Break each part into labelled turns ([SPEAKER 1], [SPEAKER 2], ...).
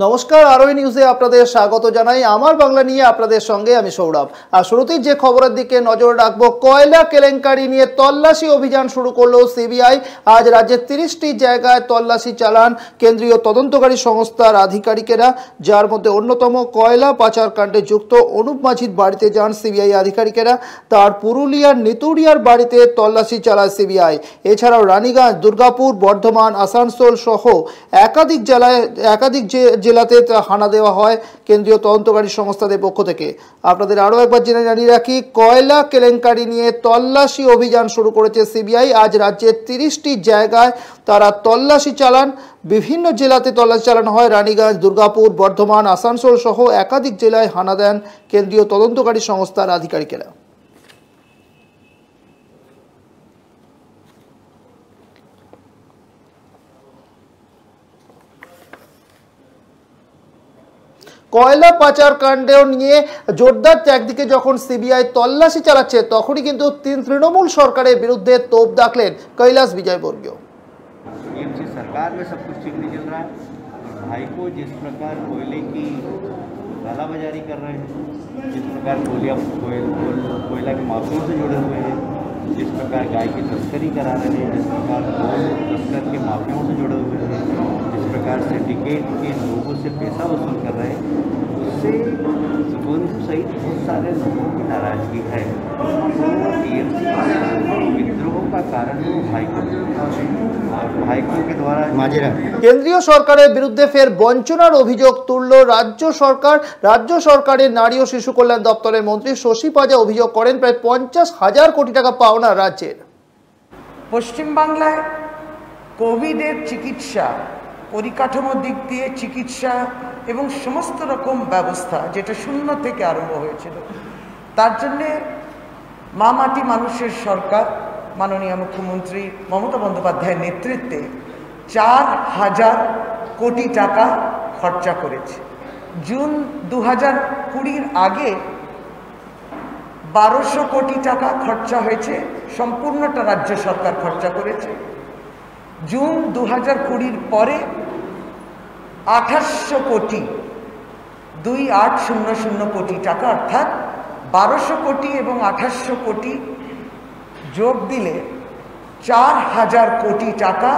[SPEAKER 1] নমস্কার, আরোই নিউজে আপনাদের স্বাগত জানাই। আমার বাংলা নিয়ে আপনাদের সঙ্গে আমি সৌরভ। আর শুরুতেই যে খবরের দিকে নজর রাখবো, কয়লা কেলেঙ্কারি নিয়ে তল্লাশি অভিযান শুরু করলো সিবিআই। আজ রাজ্যের 30টি জায়গায় তল্লাশি চালান কেন্দ্রীয় তদন্তকারী সংস্থার আধিকারিকেরা, যার মধ্যে অন্যতম কয়লা পাচারকাণ্ডে যুক্ত অনুপ মাঝির বাড়িতে যান সিবিআই আধিকারিকেরা। তার পুরুলিয়ার নিতুড়িয়ার বাড়িতে তল্লাশি চালায় সিবিআই। এছাড়াও রানীগঞ্জ, দুর্গাপুর, বর্ধমান, আসানসোল সহ একাধিক জেলাতে হানা দেওয়া হয় কেন্দ্রীয় তদন্তকারী সংস্থাদের পক্ষ থেকে। আপনাদের আরও একবার জানিয়ে রাখি, কয়লা কেলেঙ্কারি নিয়ে তল্লাশি অভিযান শুরু করেছে সিবিআই। আজ রাজ্যের 30টি জায়গায় তারা তল্লাশি চালান। বিভিন্ন জেলাতে তল্লাশি চালানো হয়। রানীগঞ্জ, দুর্গাপুর, বর্ধমান, আসানসোল সহ একাধিক জেলায় হানা দেন কেন্দ্রীয় তদন্তকারী সংস্থার আধিকারিকেরা। কয়লা পাচার কাণ্ডে নিয়ে জোরদার একদিকে যখন সিবিআই তল্লাশি চালাচ্ছে, তখনই কিন্তু তৃণমূল সরকারের বিরুদ্ধে তোপ দাগলেন কৈলাস বিজয়বর্গীয়।
[SPEAKER 2] सरकार में सब कुछ ठीक नहीं चल रहा है। भाई को जिस प्रकार कोयले की कालाबाजारी कर रहे हैं, जिस प्रकार कोयला के माफियों से जुड़े हुए हैं, जिस प्रकार गाय की तस्करी करा रहे हैं, जिस प्रकार तस्कर के माफियों से जुड़े हुए हैं, जिस प्रकार सिंडिकेट के लोगों से पैसा वसूल कर रहे हैं, उससे सुगंध सहित बहुत सारे लोगों की नाराजगी है। विद्रोह का कारण भाईको के द्वारा
[SPEAKER 1] কেন্দ্রীয় সরকারের বিরুদ্ধে ফের বঞ্চনার অভিযোগ তুলল রাজ্য সরকার। রাজ্য সরকারের নারী ও শিশু কল্যাণ দপ্তরের মন্ত্রী শশী পাজা অভিযোগ করেন, প্রায় 50,000 কোটি টাকা পাওনা রাজ্যের।
[SPEAKER 3] পশ্চিমবাংলায় কোভিডের চিকিৎসা, পরিকাঠামোর দিক দিয়ে চিকিৎসা এবং সমস্ত রকম ব্যবস্থা যেটা শূন্য থেকে আরম্ভ হয়েছিল, তার জন্যে মা মাটি মানুষের সরকার মাননীয় মুখ্যমন্ত্রী মমতা বন্দ্যোপাধ্যায়ের নেতৃত্বে 4,000 কোটি টাকা খরচা করেছে। জুন 2020 আগে 1200 কোটি টাকা খরচা হয়েছে, সম্পূর্ণটা রাজ্য সরকার খরচা করেছে। জুন 2020 পরে 2800 কোটি 2800 কোটি টাকা, অর্থাৎ 1200 কোটি এবং 2800 কোটি যোগ দিলে 4,000 কোটি টাকা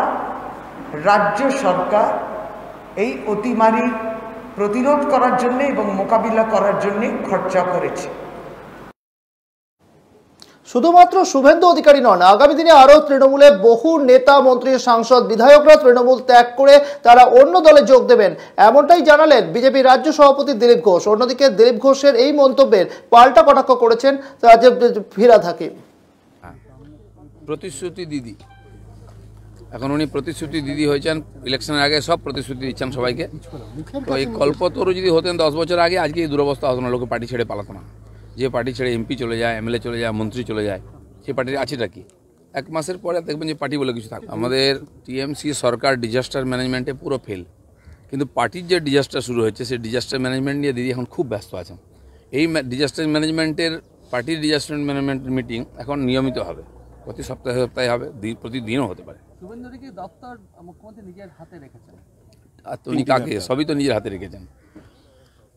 [SPEAKER 3] রাজ্য সরকার এই অতিমারি প্রতিরোধ করার জন্য এবং মোকাবিলা করার জন্য খরচা করেছে।
[SPEAKER 1] শুধুমাত্র শুভেন্দু অধিকারী নন, আগামী দিনে আরও তৃণমূলের বহু নেতা, মন্ত্রী, সাংসদ, বিধায়করা তৃণমূল ত্যাগ করে তারা অন্য দলে যোগ দেবেন, এমনটাই জানালেন বিজেপি রাজ্য সভাপতি দিলীপ ঘোষ। অন্যদিকে দিলীপ ঘোষের এই মন্তব্যের পাল্টা কটাক্ষ করেছেন ফিরহাদ হাকিম।
[SPEAKER 4] প্রতিশ্রুতি দিদি, এখন উনি প্রতিশ্রুতি দিদি হয়েছেন। ইলেকশনের আগে সব প্রতিশ্রুতি দিচ্ছেন সবাইকে। তো এই কল্পতরু যদি হতেন 10 বছর আগে, আজকে এই দুরবস্থা হতো না, লোকে পার্টি ছেড়ে পালাতো না। যে পার্টি ছেড়ে এমপি চলে যায়, এমএলএ চলে যায়, মন্ত্রী চলে যায়, সেই পার্টির আছেটা কি? 1 মাসের পরে দেখবেন যে পার্টি বলে কিছু থাকে। আমাদের টিএমসি সরকার ডিজাস্টার ম্যানেজমেন্টে পুরো ফেল, কিন্তু পার্টির যে ডিজাস্টার শুরু হয়েছে সেই ডিজাস্টার ম্যানেজমেন্ট নিয়ে দিদি এখন খুব ব্যস্ত আছেন। এই ডিজাস্টার ম্যানেজমেন্টের পার্টির ডিজাস্টার ম্যানেজমেন্টের মিটিং এখন নিয়মিত হবে, প্রতি সপ্তাহে সপ্তাহে হবে, প্রতিদিনও হতে পারে।
[SPEAKER 5] দপ্তর মুখ্যমন্ত্রী নিজের হাতে রেখেছেন,
[SPEAKER 4] আর উনি কাকে? সবই তো নিজের হাতে রেখেছেন,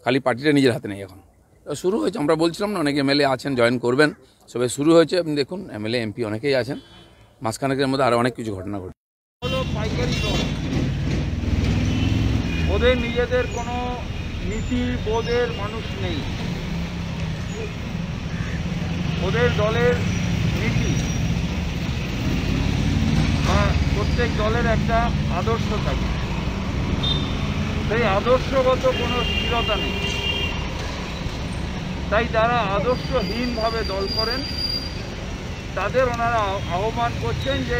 [SPEAKER 4] খালি পার্টিটা নিজের হাতে নেই। এখন শুরু হয়েছে, আমরা বলছিলাম না অনেক এমএলএ আছেন, জয়েন করবেন, সবাই শুরু হয়েছে। আপনি দেখুন এমএলএ এমপি অনেকেই আছেন। মাসখানেকের মধ্যে আরও অনেক কিছু ঘটনা ঘটে।
[SPEAKER 6] পাইকারি দল, ওদের নিজেদের কোনো নীতি বোধের মানুষ নেই। ওদের দলের নীতি বা প্রত্যেক দলের একটা আদর্শ থাকে, সেই আদর্শগত কোনো স্থিরতা নেই। তাই যারা আদর্শহীনভাবে দল করেন তাদের ওনারা আহ্বান করছেন যে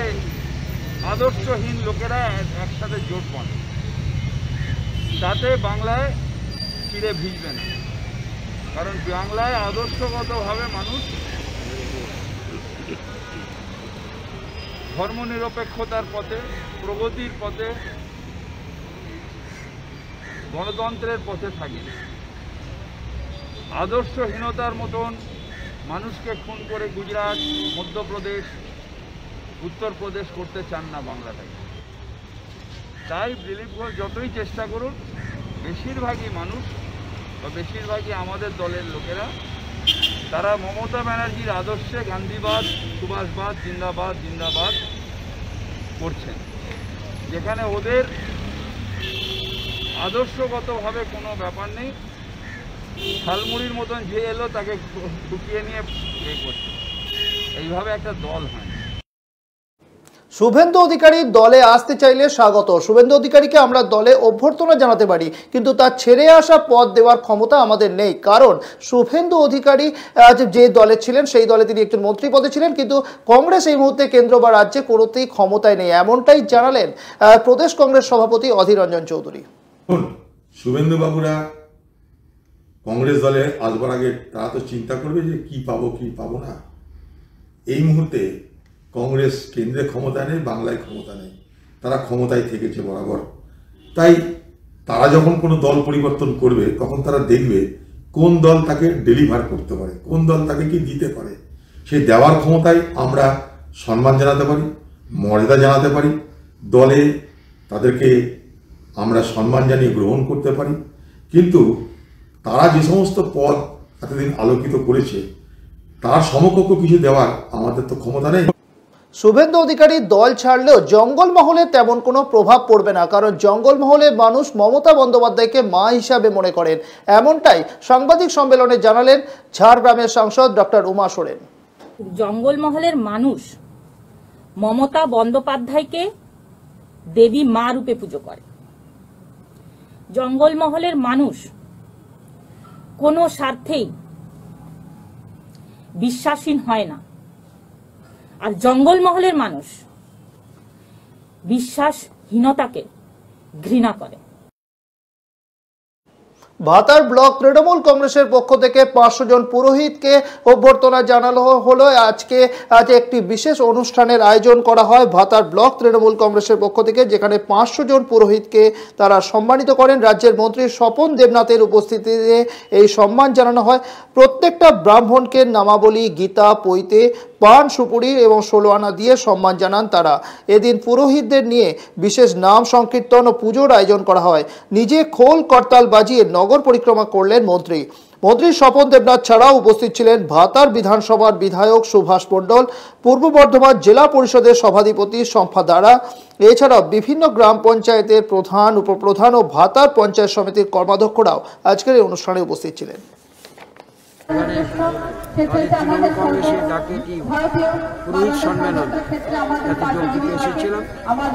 [SPEAKER 6] আদর্শহীন লোকেরা একসাথে জোট বাঁধে, তাতে বাংলায় চিড়ে ভিজবে না। কারণ বাংলায় আদর্শগতভাবে মানুষ ধর্মনিরপেক্ষতার পথে, প্রগতির পথে, গণতন্ত্রের পথে থাকে। আদর্শহীনতার মতন মানুষকে খুন করে গুজরাট, মধ্যপ্রদেশ, উত্তরপ্রদেশ করতে চান না বাংলাটাকে। তাই দিলীপ ঘোষ যতই চেষ্টা করুন বেশিরভাগই মানুষ বা বেশিরভাগই আমাদের দলের লোকেরা তারা মমতা ব্যানার্জির আদর্শে গান্ধীবাদ, সুভাষবাদ, জিন্দাবাদ জিন্দাবাদ করছেন, যেখানে ওদের আদর্শগতভাবে কোনো ব্যাপার নেই। ঝালমুড়ির মতন যে এলো তাকে ঢুকিয়ে নিয়ে করছে, এইভাবে একটা দল হয়।
[SPEAKER 1] শুভেন্দু অধিকারী দলে আসতে চাইলে স্বাগত। শুভেন্দু অধিকারীকে আমরা দলে অভ্যর্থনা জানাতে পারি, কিন্তু তার ছেড়ে আসা পদ দেওয়ার ক্ষমতা আমাদের নেই। কারণ শুভেন্দু অধিকারী যে দলে ছিলেন সেই দলে তিনি একজন মন্ত্রী পদে ছিলেন, কিন্তু কংগ্রেস এই মুহূর্তে কেন্দ্র বা রাজ্যে কোনোতেই ক্ষমতায় নেই, এমনটাই জানালেন প্রদেশ কংগ্রেস সভাপতি অধীর রঞ্জন চৌধুরী।
[SPEAKER 7] শুভেন্দু বাবুরা কংগ্রেস দলে আসবার আগে তারা তো চিন্তা করবে যে কি পাবো কি পাবো না। এই মুহূর্তে কংগ্রেস কেন্দ্রে ক্ষমতা নেই, বাংলায় ক্ষমতা নেই, তারা ক্ষমতায় থেকেছে বরাবর। তাই তারা যখন কোনো দল পরিবর্তন করবে তখন তারা দেখবে কোন দল তাকে ডেলিভার করতে পারে, কোন দল তাকে কি দিতে পারে। সেই দেওয়ার ক্ষমতায় আমরা সম্মান জানাতে পারি, মর্যাদা জানাতে পারি, দলে তাদেরকে আমরা সম্মান জানিয়ে গ্রহণ করতে পারি। কিন্তু তারা যে সমস্ত পদ এতদিন আলোকিত করেছে তার সমকক্ষ কিছু দেওয়ার আমাদের তো ক্ষমতা নেই।
[SPEAKER 1] শুভেন্দু অধিকারী দল ছাড়লেও জঙ্গলমহলে তেমন কোনো প্রভাব পড়বে না, কারণ জঙ্গলমহলে মানুষ মমতা বন্দ্যোপাধ্যায়কে মা হিসাবে মনে করেন, এমনটাই সাংবাদিক সম্মেলনে জানালেন ঝাড়গ্রামের সাংসদ ডক্টর উমা সোরেন।
[SPEAKER 8] জঙ্গলমহলের মানুষ মমতা বন্দ্যোপাধ্যায়কে দেবী মা রূপে পুজো করে। জঙ্গলমহলের মানুষ কোনো স্বার্থেই বিশ্বাসহীন হয় না, আর জঙ্গলমহলের মানুষ বিশ্বাসহীনতাকে ঘৃণা করে।
[SPEAKER 1] ভাতার ব্লক তৃণমূল কংগ্রেসের পক্ষ থেকে 500 জন পুরোহিতকে অভ্যর্থনা জানানো হলো। আজ একটি বিশেষ অনুষ্ঠানের আয়োজন করা হয় ভাতার ব্লক তৃণমূল কংগ্রেসের পক্ষ থেকে, যেখানে 500 জন পুরোহিতকে তারা সম্মানিত করেন। রাজ্যের মন্ত্রী স্বপন দেবনাথের উপস্থিতিতে এই সম্মান জানানো হয়। প্রত্যেকটা ব্রাহ্মণকে নামাবলী, গীতা, পৈতে, পান, সুপুরি এবং 16 আনা দিয়ে সম্মান জানান তারা। এদিন পুরোহিতদের নিয়ে বিশেষ নাম সংকীর্তন ও পুজোর আয়োজন করা হয়। নিজে খোল করতাল বাজিয়ে নগর পরিক্রমা করলেন মন্ত্রী। স্বপন দেবনাথ ছাড়াও উপস্থিত ছিলেন ভাতার বিধানসভার বিধায়ক সুভাষ মণ্ডল, পূর্ব বর্ধমান জেলা পরিষদের সভাধিপতি শম্পা দাঁড়া, এছাড়াও বিভিন্ন গ্রাম পঞ্চায়েতের প্রধান, উপপ্রধান ও ভাতার পঞ্চায়েত সমিতির কর্মাধ্যক্ষরাও আজকের এই অনুষ্ঠানে উপস্থিত ছিলেন।
[SPEAKER 9] তৃণমূল কংগ্রেসের ডাকে কি পুরোহিত সম্মেলন এতে যোগ দিতে এসেছিলাম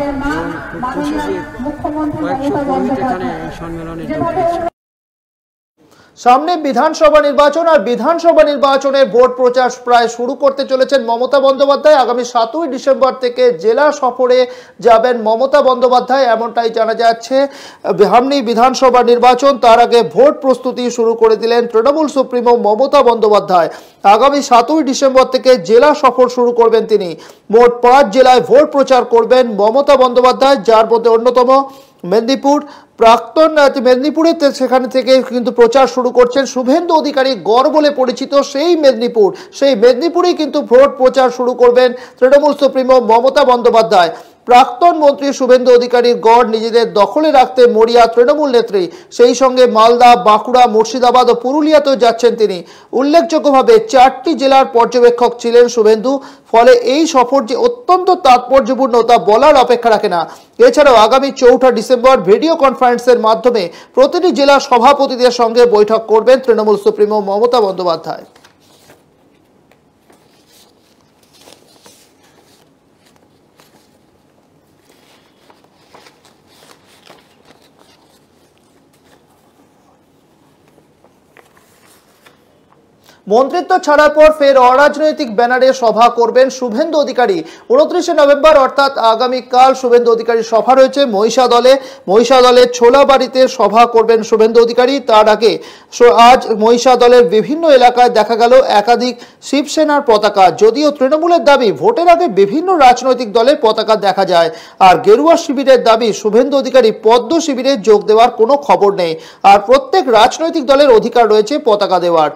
[SPEAKER 9] এবং খুব খুশি যে কয়েকশো পুরোহিত এখানে এই সম্মেলনে যোগ দিয়েছে।
[SPEAKER 1] সামনে বিধানসভা নির্বাচন, আর বিধানসভা নির্বাচনের ভোট প্রচার প্রায় শুরু করতে চলেছেন মমতা বন্দ্যোপাধ্যায়। আগামী 7ই ডিসেম্বর থেকে জেলা সফরে যাবেন মমতা বন্দ্যোপাধ্যায়, এমনটাই জানা যাচ্ছে। সামনে বিধানসভা নির্বাচন, তার আগে ভোট প্রস্তুতি শুরু করে দিলেন তৃণমূল সুপ্রিমো মমতা বন্দ্যোপাধ্যায়। আগামী 7ই ডিসেম্বর থেকে জেলা সফর শুরু করবেন তিনি। মোট 5 জেলায় ভোট প্রচার করবেন মমতা বন্দ্যোপাধ্যায়, যার মধ্যে অন্যতম মেদিনীপুর। প্রাক্তন মেদিনীপুরে সেখানে থেকে কিন্তু প্রচার শুরু করছেন শুভেন্দু অধিকারী, গড় বলে পরিচিত সেই মেদিনীপুরেই কিন্তু ভোট প্রচার শুরু করবেন তৃণমূল সুপ্রিমো মমতা বন্দ্যোপাধ্যায়। প্রাক্তন মন্ত্রী শুভেন্দু অধিকারীর গড় নিজেদের দখলে রাখতে মরিয়া তৃণমূল নেত্রী, সেই সঙ্গে মালদা, বাঁকুড়া, মুর্শিদাবাদ ও পুরুলিয়াতেও যাচ্ছেন তিনি। উল্লেখযোগ্যভাবে 4টি জেলার পর্যবেক্ষক ছিলেন শুভেন্দু, ফলে এই সফর যে অত্যন্ত তাৎপর্যপূর্ণ তা বলার অপেক্ষা রাখে না। এছাড়াও আগামী 4 ডিসেম্বর ভিডিও কনফারেন্সের মাধ্যমে প্রতিটি জেলার সভাপতিদের সঙ্গে বৈঠক করবেন তৃণমূল সুপ্রিমো মমতা বন্দ্যোপাধ্যায়। মন্ত্রিত্ব ছাড়ার পর ফের অরাজনৈতিক ব্যানারে সভা করবেন শুভেন্দু অধিকারী। 29শে নভেম্বর অর্থাৎ আগামীকাল শুভেন্দু অধিকারীর সভা রয়েছে মহিষাদলে ছোলাবাড়িতে সভা করবেন শুভেন্দু অধিকারী। তার আগে আজ মহিষাদলের বিভিন্ন এলাকায় দেখা গেল একাধিক শিবসেনার পতাকা। যদিও তৃণমূলের দাবি ভোটের আগে বিভিন্ন রাজনৈতিক দলের পতাকা দেখা যায়, আর গেরুয়া শিবিরের দাবি শুভেন্দু অধিকারী পদ্ম শিবিরে যোগ দেওয়ার কোনো খবর নেই, আর প্রত্যেক রাজনৈতিক দলের অধিকার রয়েছে পতাকা দেওয়ার।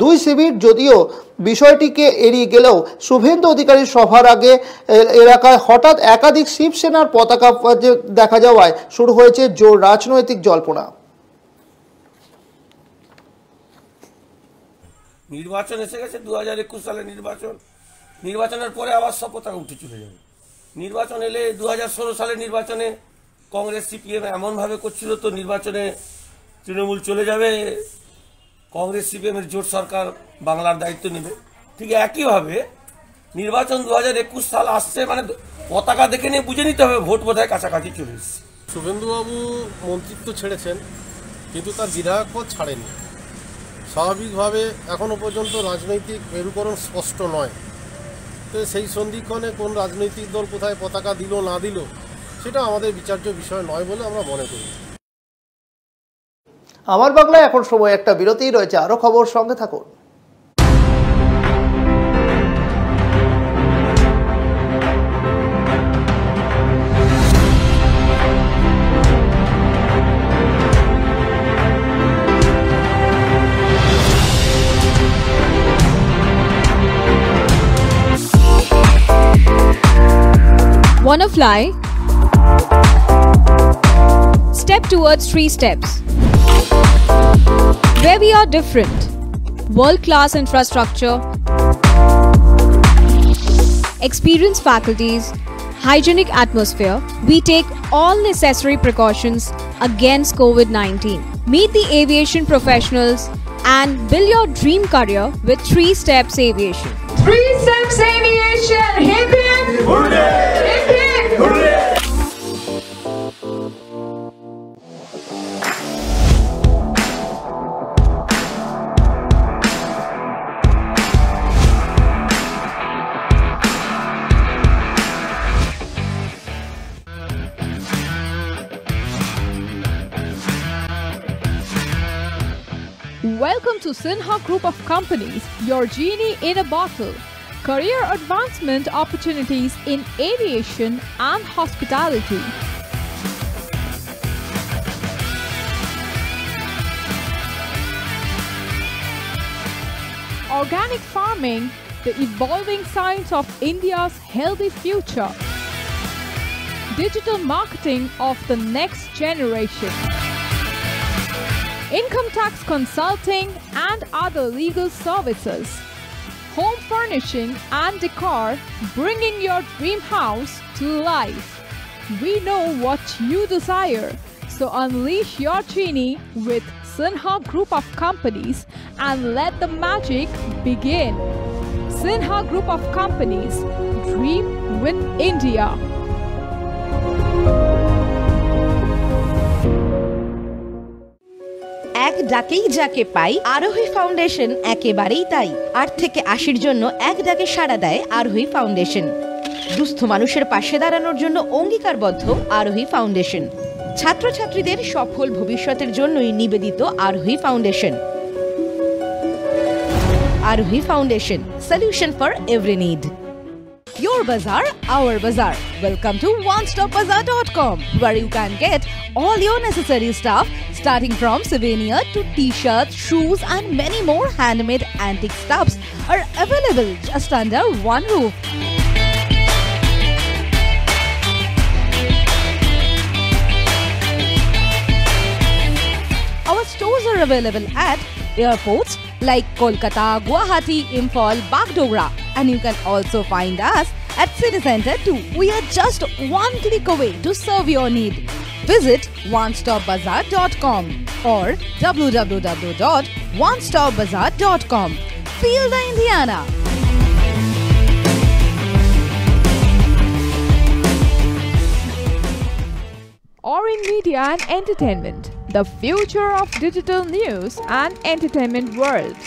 [SPEAKER 1] 2 শিবির যদিও বিষয়টিকে এড়িয়ে গেলেও শুভেন্দু অধিকারীর সভার আগে এলাকায় হঠাৎ একাধিক শিবসেনার পতাকা দেখা যাওয়ায় শুরু হয়েছে জোর রাজনৈতিক জল্পনা।
[SPEAKER 10] নির্বাচন এসে গেছে, 2021 সালের নির্বাচনের পরে আবার সব পতাকা উঠে চলে যাবে। নির্বাচন এলে 2016 সালের নির্বাচনে কংগ্রেস সিপিএম এমনভাবে করছিল তো নির্বাচনে তৃণমূল চলে যাবে, কংগ্রেস সিপিএমের জোট সরকার বাংলার দায়িত্ব নেবে। ঠিক একইভাবে নির্বাচন 2021 সাল আসছে, মানে পতাকা দেখে নিয়ে বুঝে নিতে হবে ভোট বোধহয় কাছাকাছি চলে এসছে।
[SPEAKER 11] শুভেন্দুবাবু মন্ত্রিত্ব ছেড়েছেন, কিন্তু তার বিধায়ক পদ ছাড়েনি। স্বাভাবিকভাবে এখনও পর্যন্ত রাজনৈতিক মেরুকরণ স্পষ্ট নয়। তো সেই সন্ধিক্ষণে কোন রাজনৈতিক দল কোথায় পতাকা দিল না দিল সেটা আমাদের বিচার্য বিষয় নয় বলে আমরা মনে করি।
[SPEAKER 1] আমার বাংলায় এখন সময় একটা বিরতি রয়েছে, আরো খবর সঙ্গে থাকুন।
[SPEAKER 12] Wanna fly? Step towards 3 steps. Where we are different. World-class infrastructure, experienced faculties, hygienic atmosphere. We take all necessary precautions against COVID-19. Meet the aviation professionals and build your dream career with 3 Steps Aviation.
[SPEAKER 13] 3 Steps Aviation! Hip hip! Hooray! Hip hip! Hooray!
[SPEAKER 14] Welcome to Sinha Group of Companies, your genie in a bottle. Career advancement opportunities in aviation and hospitality. Organic farming, the evolving science of India's healthy future. Digital marketing of the next generation. Income tax consulting and other legal services. Home furnishing and decor, bringing your dream house to life. We know what you desire, so unleash your genie with Sinha Group of Companies and let the magic begin. Sinha Group of Companies, dream with India.
[SPEAKER 15] এক ডাকেই যাকে পাই, আরোহী foundation একেবারেই তাই। 8 থেকে 80-র জন্য এক ডাকে সাড়া দেয় আরোহী ফাউন্ডেশন। দুস্থ মানুষের পাশে দাঁড়ানোর জন্য অঙ্গীকারবদ্ধ আরোহী ফাউন্ডেশন। ছাত্রছাত্রীদের সফল ভবিষ্যতের জন্যই নিবেদিত আরোহী ফাউন্ডেশন। আরোহী foundation, solution for every need. Your bazaar, our bazaar. Welcome to onestopbazaar.com, where you can get all your necessary stuff starting from souvenir to t-shirts, shoes and many more handmade antique stuffs are available just under one roof. Our stores are available at airports like Kolkata, Guwahati, Imphal, Bagdogra, and you can also find us at City Center too. We are just one click away to serve your need. Visit onestopbazaar.com or www.onestopbazaar.com. Feel the Indiana.
[SPEAKER 14] Orin Media and Entertainment, the future of digital news and entertainment world.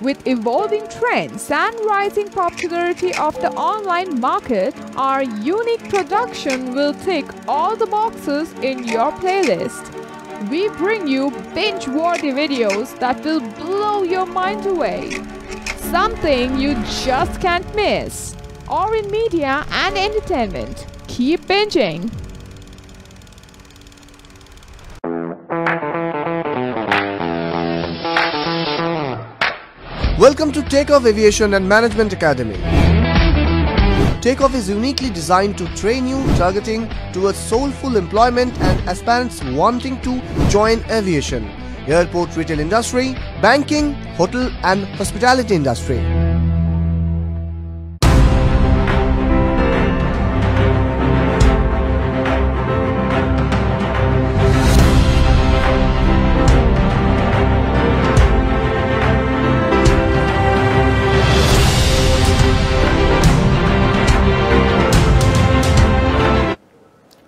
[SPEAKER 14] With evolving trends and rising popularity of the online market, our unique production will tick all the boxes in your playlist. We bring you binge-worthy videos that will blow your mind away. Something you just can't miss. Orin Media and Entertainment. Keep binging.
[SPEAKER 16] Welcome to Takeoff Aviation and Management Academy. Takeoff is uniquely designed to train you targeting towards soulful employment and aspirants wanting to join aviation, airport retail industry, banking, hotel and hospitality industry.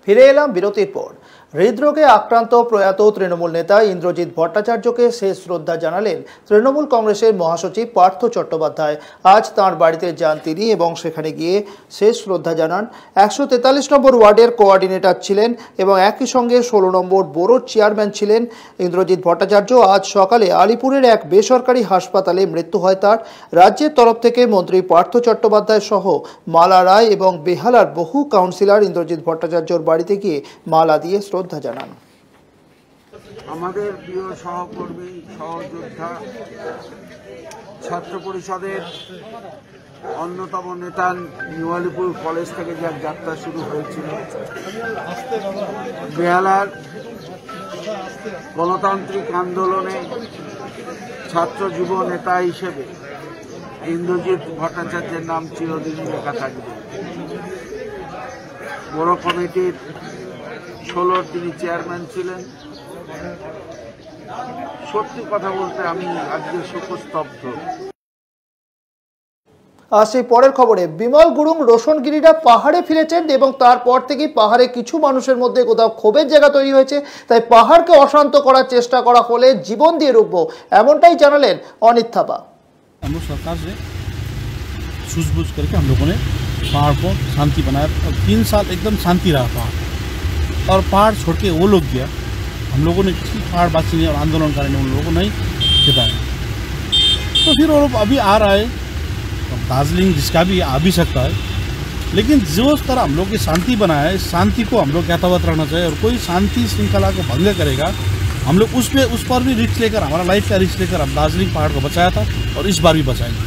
[SPEAKER 1] ফিরে এলাম বিরতির পর। হৃদরোগে আক্রান্ত প্রয়াত তৃণমূল নেতা ইন্দ্রজিৎ ভট্টাচার্যকে শেষ শ্রদ্ধা জানালেন তৃণমূল কংগ্রেসের মহাসচিব পার্থ চট্টোপাধ্যায়। আজ তাঁর বাড়িতে যান তিনি এবং সেখানে গিয়ে শেষ শ্রদ্ধা জানান। 143 নম্বর ওয়ার্ডের কোঅর্ডিনেটর ছিলেন এবং একই সঙ্গে 16 নম্বর বোরোর চেয়ারম্যান ছিলেন ইন্দ্রজিৎ ভট্টাচার্য। আজ সকালে আলিপুরের এক বেসরকারি হাসপাতালে মৃত্যু হয় তার। রাজ্যের তরফ থেকে মন্ত্রী পার্থ চট্টোপাধ্যায় সহ মালা রায় এবং বেহালার বহু কাউন্সিলর ইন্দ্রজিৎ ভট্টাচার্যর বাড়িতে গিয়ে মালা দিয়ে শ্রদ্ধা জানান।
[SPEAKER 9] আমাদের প্রিয় সহকর্মী সহযোদ্ধা ছাত্র পরিষদের অন্যতম নেতা নিউ আলিপুর কলেজ থেকে যার যাত্রা শুরু হয়েছিল, বেহালার গণতান্ত্রিক আন্দোলনে ছাত্র যুব নেতা হিসেবে ইন্দ্রজিৎ ভট্টাচার্যের নাম চিরদিন লেখা থাকবে। বড় কমিটির 16 তিনি চেয়ারম্যান ছিলেন। সত্যি কথা বলতে আমি আজকে শোকস্তব্ধ।
[SPEAKER 1] আর সেই পরের খবরে, বিমল গুরুং রোশনগিরিরা পাহাড়ে ফিরেছেন এবং তারপর থেকেই পাহাড়ে কিছু মানুষের মধ্যে কোথাও ক্ষোভের জায়গা তৈরি হয়েছে। তাই পাহাড়কে অশান্ত করার চেষ্টা করা হলে জীবন দিয়ে রুখবো, এমনটাই জানালেন অনিত থাপা।
[SPEAKER 17] हम लोग सरकार से सूझबूझ करके हम लोगों ने पहाड़ को शांति बनाया और 3 साल एकदम शांति रहा पहाड़, और पहाड़ छोड़ के वो लोग गया। हम लोगों ने किसी पहाड़वासी ने और आंदोलनकारी ने उन लोगों को नहीं जिताया, तो फिर वो लोग अभी आ रहा है। दार्जिलिंग जिसका भी आ भी सकता है, लेकिन जो तरह हम लोग की शांति बनाया है, शांति को हम लोग यथावत रहना चाहिए। और कोई शांति श्रृंखला को भंग करेगा, हम लोग उस पर भी रिस्क लेकर, हमारा लाइफ का रिस्क लेकर हम दार्जिलिंग पहाड़ को बचाया था और इस बार भी बचाएंगे।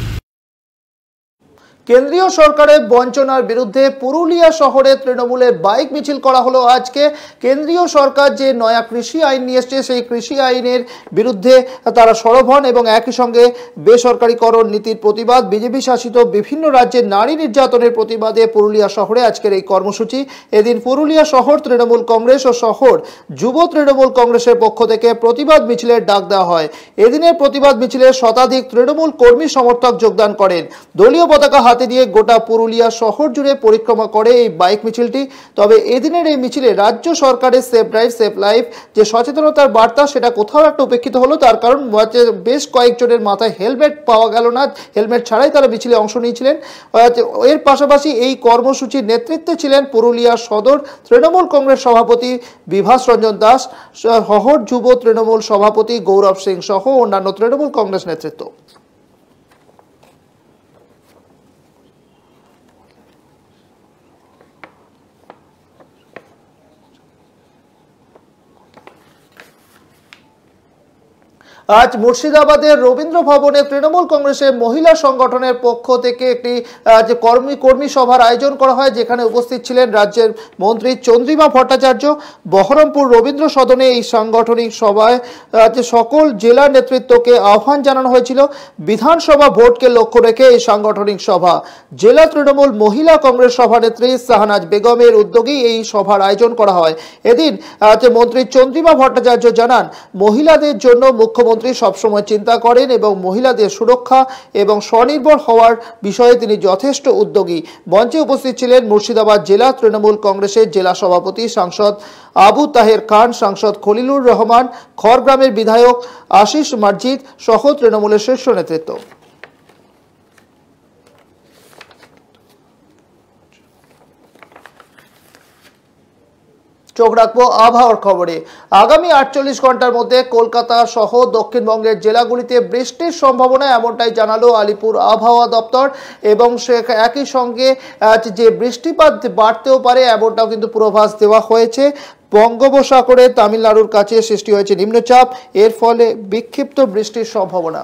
[SPEAKER 1] কেন্দ্রীয় সরকারের বঞ্চনার বিরুদ্ধে পুরুলিয়া শহরে তৃণমূলের বাইক মিছিল করা হলো আজকে। কেন্দ্রীয় সরকার যে নয়া কৃষি আইন নিয়ে এসছে, সেই কৃষি আইনের বিরুদ্ধে তারা সরব হন এবং একই সঙ্গে বেসরকারিকরণ নীতির প্রতিবাদ, বিজেপি শাসিত বিভিন্ন রাজ্যের নারী নির্যাতনের প্রতিবাদে পুরুলিয়া শহরে আজকের এই কর্মসূচি। এদিন পুরুলিয়া শহর তৃণমূল কংগ্রেস ও শহর যুব তৃণমূল কংগ্রেসের পক্ষ থেকে প্রতিবাদ মিছিলের ডাক দেওয়া হয়। এদিনের প্রতিবাদ মিছিলে শতাধিক তৃণমূল কর্মী সমর্থক যোগদান করেন। দলীয় পতাকা হাতে দিয়ে গোটা পুরুলিয়া শহর জুড়ে পরিক্রমা করে এই বাইক মিছিলটি। তবে এদিনের এই মিছিলে রাজ্য সরকারের সেফ ড্রাইভ সেফ লাইফ যে সচেতনতার বার্তা, সেটা কোথাও একটা উপেক্ষিত হলো। তার কারণ বেশ কয়েকজনের মাথায় হেলমেট পাওয়া গেল না, হেলমেট ছাড়াই তারা মিছিলে অংশ নিয়েছিলেন। এর পাশাপাশি এই কর্মসূচির নেতৃত্বে ছিলেন পুরুলিয়া সদর তৃণমূল কংগ্রেস সভাপতি বিভাস রঞ্জন দাস, শহর যুব তৃণমূল সভাপতি গৌরব সিং সহ অন্যান্য তৃণমূল কংগ্রেস নেতৃত্ব। আজ মুর্শিদাবাদের রবীন্দ্র ভবনে তৃণমূল কংগ্রেসের মহিলা সংগঠনের পক্ষ থেকে একটি যে কর্মী সভার আয়োজন করা হয়, যেখানে উপস্থিত ছিলেন রাজ্যের মন্ত্রী চন্দ্রিমা ভট্টাচার্য। বহরমপুর রবীন্দ্র সদনে এই সাংগঠনিক সভায় যে সকল জেলা নেতৃত্বকে আহ্বান জানানো হয়েছিল। বিধানসভা ভোটকে লক্ষ্য রেখে এই সাংগঠনিক সভা জেলা তৃণমূল মহিলা কংগ্রেস সভানেত্রী শাহনাজ বেগমের উদ্যোগেই এই সভার আয়োজন করা হয়। এদিন মন্ত্রী চন্দ্রিমা ভট্টাচার্য জানান, মহিলাদের জন্য মুখ্যমন্ত্রী সবসময় চিন্তা করেন এবং মহিলাদের সুরক্ষা এবং স্বনির্ভর হওয়ার বিষয়ে তিনি যথেষ্ট উদ্যোগী। মঞ্চে উপস্থিত ছিলেন মুর্শিদাবাদ জেলা তৃণমূল কংগ্রেসের জেলা সভাপতি সাংসদ আবু তাহের খান, সাংসদ খলিলুর রহমান, খড়গ্রামের বিধায়ক আশিস মার্জিদ সহ তৃণমূলের শীর্ষ নেতৃত্ব। চোখ রাখবো আবহাওয়ার খবরে। আগামী 48 ঘন্টার মধ্যে কলকাতা সহ দক্ষিণবঙ্গের জেলাগুলিতে বৃষ্টির সম্ভাবনা, এমনটাই জানালো আলিপুর আবহাওয়া দপ্তর। এবং সে একই সঙ্গে যে বৃষ্টিপাত বাড়তেও পারে এমনটাও কিন্তু পূর্বাভাস দেওয়া হয়েছে। বঙ্গোপসাগরে তামিলনাড়ুর কাছে সৃষ্টি হয়েছে নিম্নচাপ, এর ফলে বিক্ষিপ্ত বৃষ্টির সম্ভাবনা।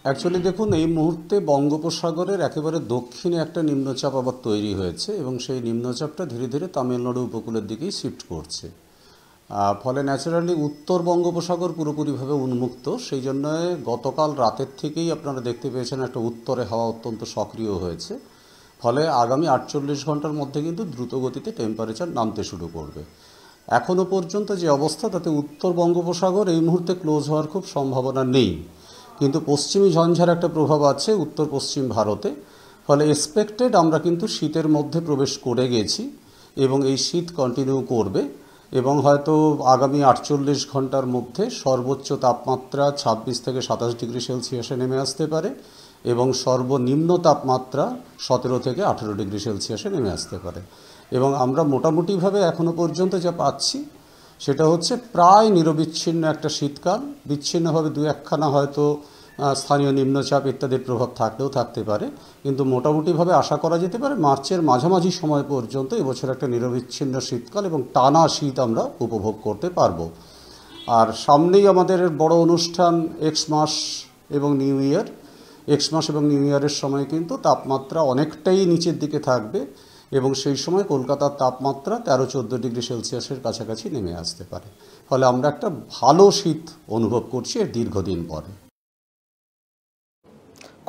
[SPEAKER 18] অ্যাকচুয়ালি দেখুন, এই মুহূর্তে বঙ্গোপসাগরের একেবারে দক্ষিণে একটা নিম্নচাপ আবার তৈরি হয়েছে এবং সেই নিম্নচাপটা ধীরে ধীরে তামিলনাড়ু উপকূলের দিকেই শিফট করছে। ফলে ন্যাচারালি উত্তর বঙ্গোপসাগর পুরোপুরিভাবে উন্মুক্ত, সেই জন্য গতকাল রাতের থেকেই আপনারা দেখতে পেয়েছেন একটা উত্তরে হাওয়া অত্যন্ত সক্রিয় হয়েছে। ফলে আগামী 48 ঘন্টার মধ্যে কিন্তু দ্রুত গতিতে টেম্পারেচার নামতে শুরু করবে। এখনও পর্যন্ত যে অবস্থা তাতে উত্তর বঙ্গোপসাগর এই মুহূর্তে ক্লোজ হওয়ার খুব সম্ভাবনা নেই, কিন্তু পশ্চিমী ঝঞ্ঝার একটা প্রভাব আছে উত্তর পশ্চিম ভারতে। ফলে এক্সপেক্টেড আমরা কিন্তু শীতের মধ্যে প্রবেশ করে গেছি এবং এই শীত কন্টিনিউ করবে এবং হয়তো আগামী 48 ঘন্টার মধ্যে সর্বোচ্চ তাপমাত্রা 26 থেকে 27 ডিগ্রি সেলসিয়াসে নেমে আসতে পারে এবং সর্বনিম্ন তাপমাত্রা 17 থেকে 18 ডিগ্রি সেলসিয়াসে নেমে আসতে পারে। এবং আমরা মোটামুটিভাবে এখনও পর্যন্ত যা পাচ্ছি সেটা হচ্ছে প্রায় নিরবিচ্ছিন্ন একটা শীতকাল। বিচ্ছিন্নভাবে দু একখানা হয়তো স্থানীয় নিম্নচাপ ইত্যাদির প্রভাব থাকলেও থাকতে পারে, কিন্তু মোটামুটিভাবে আশা করা যেতে পারে মার্চের মাঝামাঝি সময় পর্যন্ত এবছর একটা নিরবিচ্ছিন্ন শীতকাল এবং টানা শীত আমরা উপভোগ করতে পারবো। আর সামনেই আমাদের বড় অনুষ্ঠান এক্সমাস এবং নিউ ইয়ার। এক্সমাস এবং নিউ ইয়ারের সময় কিন্তু তাপমাত্রা অনেকটাই নিচের দিকে থাকবে এবং সেই সময় কলকাতার তাপমাত্রা 13-14 ডিগ্রি সেলসিয়াসের কাছাকাছি নেমে আসতে পারে। ফলে আমরা একটা ভালো শীত অনুভব করছি এর দীর্ঘদিন পরে।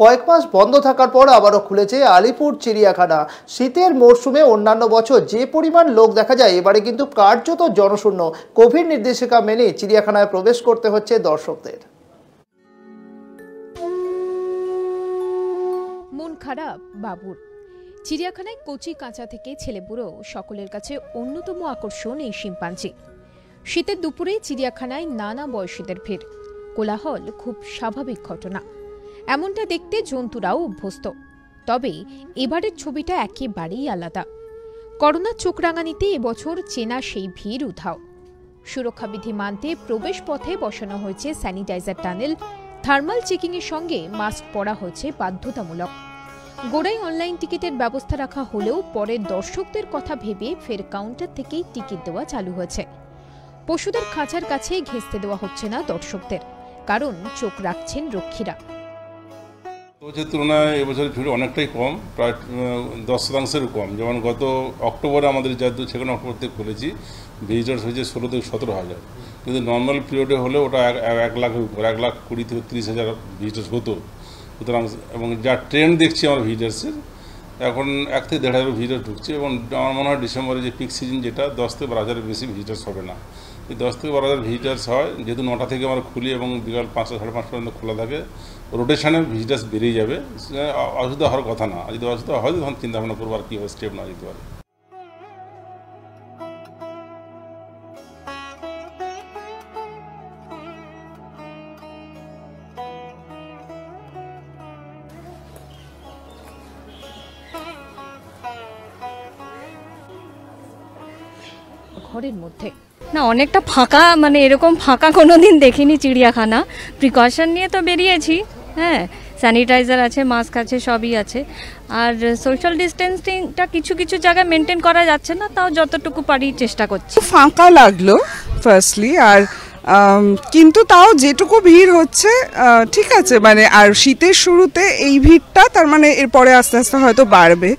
[SPEAKER 1] কয়েক মাস বন্ধ থাকার পর আবারও খুলেছে আলিপুর চিড়িয়াখানা। শীতের মরশুমে অন্যান্য বছর যে পরিমাণ লোক দেখা যায়, এবারে কিন্তু কার্যত জনশূন্য। কোভিড নির্দেশিকা মেনে চিড়িয়াখানায় প্রবেশ করতে হচ্ছে দর্শকদের।
[SPEAKER 12] মন খারাপ বাবুর। চিড়িয়াখানায় কচি কাঁচা থেকে ছেলেবুড়ো সকলের কাছে অন্যতম আকর্ষণ এই শিম্পাঞ্জি। শীতের দুপুরে চিড়িয়াখানায় নানা বয়সীদের ভিড়, কোলাহল খুব স্বাভাবিক ঘটনা। এমনটা দেখতে জন্তুরাও অভ্যস্ত। তবে এবারের ছবিটা একেবারেই আলাদা। করোনার চোখ রাঙানিতে এবছর চেনা সেই ভিড় উধাও। সুরক্ষাবিধি মানতে প্রবেশ পথে বসানো হয়েছে স্যানিটাইজার টানেল, থার্মাল চেকিংয়ের সঙ্গে মাস্ক পরা হয়েছে বাধ্যতামূলক। গোড়ায় অনলাইন টিকিটের ব্যবস্থা রাখা হলেও পরে দর্শকদের কথা ভেবে ফের কাউন্টার থেকেই টিকিট দেওয়া চালু হয়েছে। পশুদের খাঁচার কাছে ঘেঁষতে দেওয়া হচ্ছে না দর্শকদের, কারণ চোখ রাখছেন রক্ষীরা।
[SPEAKER 19] বছরের তুলনায় এবছর ভিড় অনেকটাই কম, প্রায় 10% কম। যেমন গত অক্টোবরে আমাদের যাদের সেখানে অক্টোবর থেকে খুলেছি, ভিজিটার্স হয়েছে 16 থেকে 17,000, কিন্তু নর্মাল পিরিয়ডে হলে ওটা 1 লাখের উপর, 1,20,000 থেকে 30,000 ভিজিটার্স হতো। সুতরাং এবং যা ট্রেন্ড দেখছি আমরা ভিজিটার্সের, এখন 1 থেকে 1,500 ভিজিটার ঢুকছে এবং আমার মনে হয় ডিসেম্বরে যে পিক সিজন যেটা 10 থেকে 12,000 বেশি ভিজিটার্স হবে না। এই 10 থেকে 12,000 ভিজিটার্স হয়, যেহেতু 9টা থেকে আমরা খুলি এবং বিকাল 5টা 5:30 পর্যন্ত খোলা থাকে, রোটেশনে ভিজিটার্স বেরিয়ে যাবে। অসুবিধা হওয়ার কথা না, যদি অসুবিধা হয় তখন চিন্তা ভাবনা করবো আর কীভাবে স্টেপ না যেতে পারে।
[SPEAKER 12] ঘরের মধ্যে
[SPEAKER 20] না, অনেকটা ফাঁকা, মানে এরকম ফাঁকা কোনোদিন দেখিনি চিড়িয়াখানা। প্রিকশন নিয়ে তো বেরিয়েছি, হ্যাঁ, স্যানিটাইজার আছে, মাস্ক আছে, সবই আছে। আর সোশ্যাল ডিস্টেন্সিংটা কিছু কিছু জায়গায় মেনটেন করা যাচ্ছে না, তাও যতটুকু পারি চেষ্টা করছি।
[SPEAKER 21] ফাঁকা লাগলো ফার্স্টলি, আর কিন্তু তাও যেটুকু ভিড় হচ্ছে ঠিক আছে, মানে আর শীতের শুরুতে এই ভিড়টা তার মানে এরপরে আস্তে আস্তে হয়তো বাড়বে,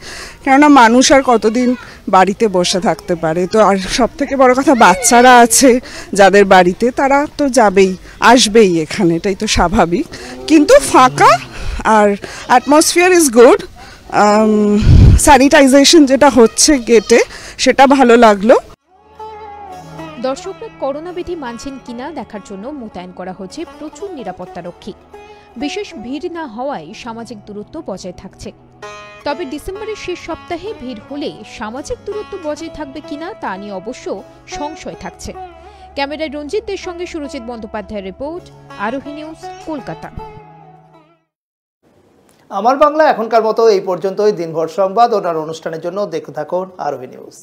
[SPEAKER 21] কেননা মানুষ আর কতদিন বাড়িতে বসে থাকতে পারে। তো আর সব থেকে বড় কথা বাচ্চারা আছে যাদের বাড়িতে, তারা তো যাবেই, আসবেই এখানে, এটাই তো স্বাভাবিক। কিন্তু ফাঁকা আর অ্যাটমসফিয়ার ইজ গুড। স্যানিটাইজেশন যেটা হচ্ছে গেটে, সেটা ভালো লাগলো।
[SPEAKER 12] দর্শকরা করোনা বিধি মানছেন কিনা দেখার জন্য মোতায়েন করা হয়েছে প্রচুর নিরাপত্তারক্ষী। বিশেষ ভিড় না হওয়ায় সামাজিক দূরত্ব বজায় থাকছে। তবে ডিসেম্বরের শেষ সপ্তাহে ভিড় হলে সামাজিক দূরত্ব বজায় থাকবে কিনা তা নিয়ে অবশ্য সংশয় থাকছে। ক্যামেরায় রঞ্জিতদের সঙ্গে সুরজিৎ বন্দ্যোপাধ্যায়ের রিপোর্ট, আরোহী নিউজ, কলকাতা।
[SPEAKER 1] আমার বাংলা এখনকার মতো এই পর্যন্তই। দিনভর সংবাদ ও অনুষ্ঠানের জন্য দেখতে থাকুন আরোহী নিউজ।